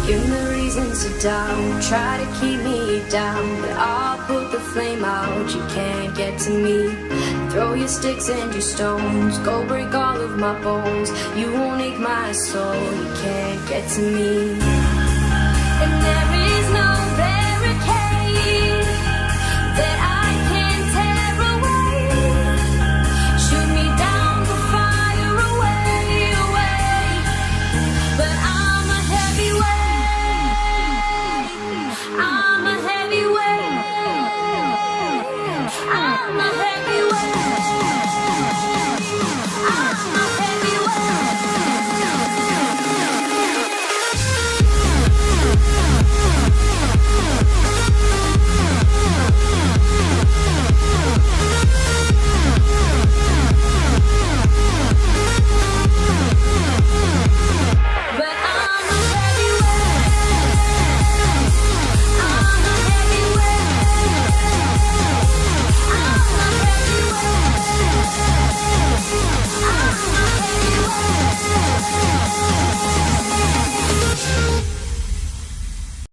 Give me reasons to doubt, try to keep me down, but I'll put the flame out, you can't get to me. Throw your sticks and your stones, go break all of my bones. You won't ache my soul, you can't get to me. And every